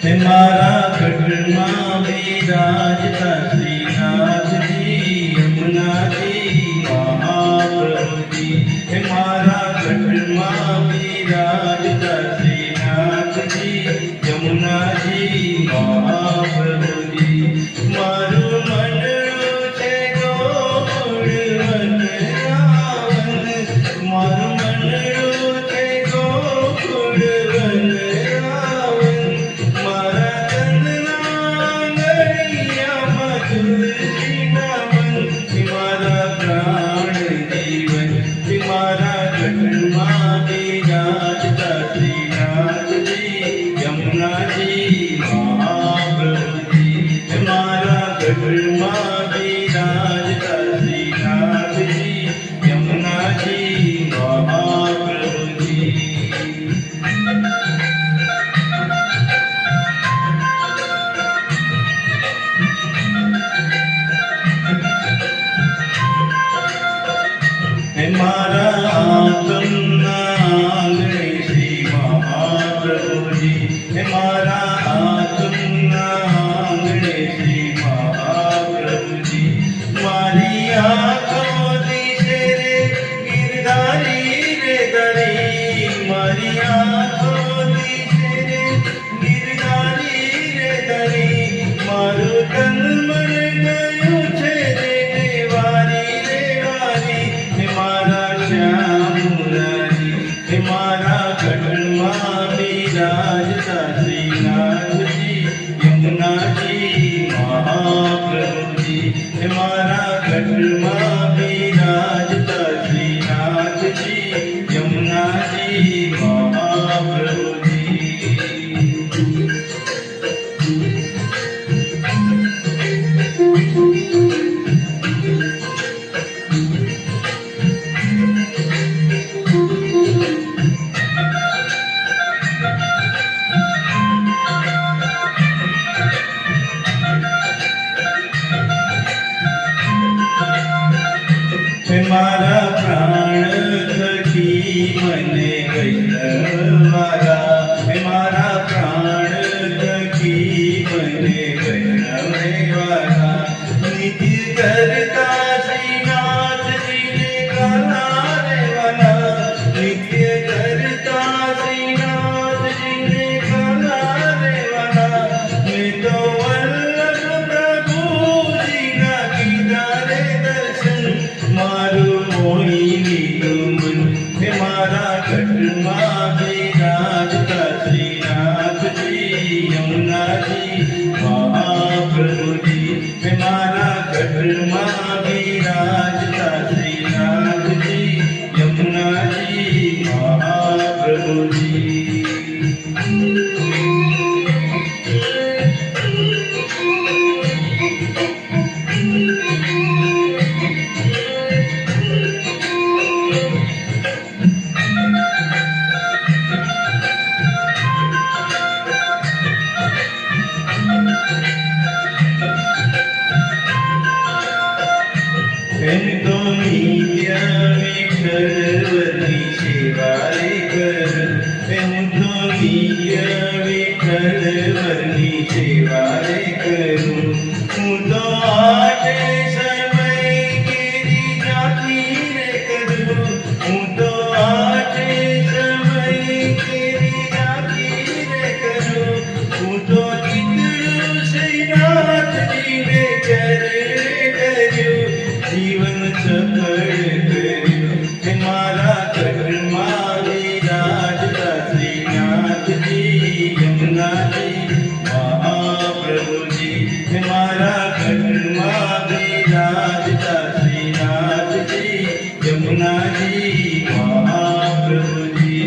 मारा गढ़ विराजता श्रीनाथ जी यमुना जी महाप्रभु जी। मारा गढ़ विराजता श्रीनाथ जी यमुना जी महाप्रभु जी। मारू मन छे गोकुल वृंदावन, मारू मन छे गोकुल वृंदावन। मारा तनना गळिया तुलसी नमन, मारा प्राण जीवन मारा गढ़ विराजता श्रीनाथ जी यमुना जी महाप्रभु जी। मारा गढ़ विराजता श्रीनाथ जी यमुना जी महाप्रभु जी। मारा आंगन आंगणे श्री महाप्रभु जी। मारा आंगन आंगणे श्री महाप्रभु जी। मारी आंखों दिशे रे गिरधारी रे दरी, मारी आंखों दिशे रे गिरधारी रे दरी। मारू तन मन गयो छे रे वारी रे वारी। मारा श्याम मुरारी मारा गढ़ विराजता श्रीनाथ जी यमुना जी महाप्रभु जी। मारा गढ़ विराजता श्रीनाथ जी यमुना जी महाप्रभु जी। मारा प्राण सखी मने वैष्णवारा, मारा प्राण सखी मने वैष्णवारा। नित्य करता श्रीनाथ जी ने गाना रे वाला, नित्य करता श्रीनाथ जी ने गाना रे वाला। मैं तो वल्लभ प्रभु जी ना कीधा रे दर्शन, मारू मोहिनी तुमन। मारा गढ़ विराजता श्रीनाथ जी यमुना जी महाप्रभु जी। मारा गढ़ विराजता श्रीनाथ जी यमुना जी महाप्रभु जी। तो नित्य विठ्ठलवरनी सेवा रे कर, तो नित्य विठ्ठलवरनी सेवा रे करूं। हूँ तो आठे समय केरी जाती रे करूं, हूँ तो आठे समय केरी जाती रे करूं। हूँ तो चितड़ू श्रीनाथ जी ने करूं, जीवन सफल करूं। मारा गढ़ विराजता श्रीनाथ जी यमुना जी महाप्रभु जी। मारा गढ़ विराजता श्रीनाथ जी यमुना जी महाप्रभु जी।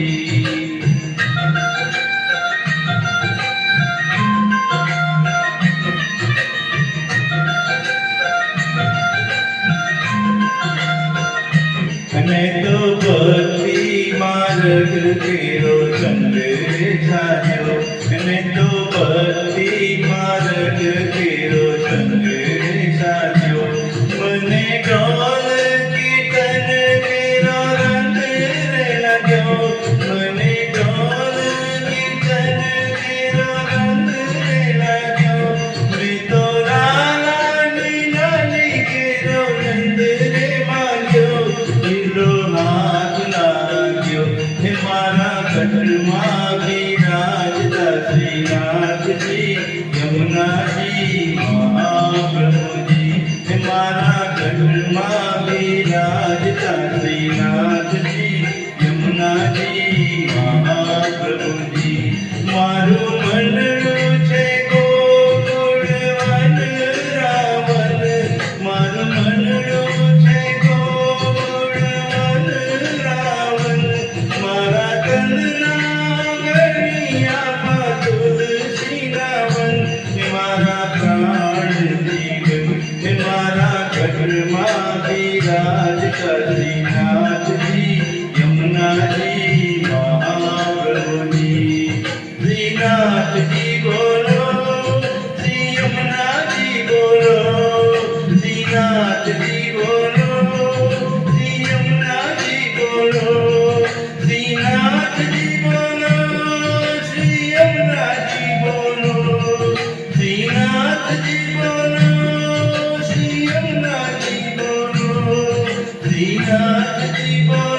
શ્રીનાથજી બોલો, શ્રી યમુનાજી બોલો, શ્રીનાથજી બોલો, શ્રી યમુનાજી બોલો, શ્રીનાથજી બોલો, શ્રી યમુનાજી બોલો, શ્રીનાથજી બોલો, શ્રી યમુનાજી બોલો, શ્રીનાથજી બોલો.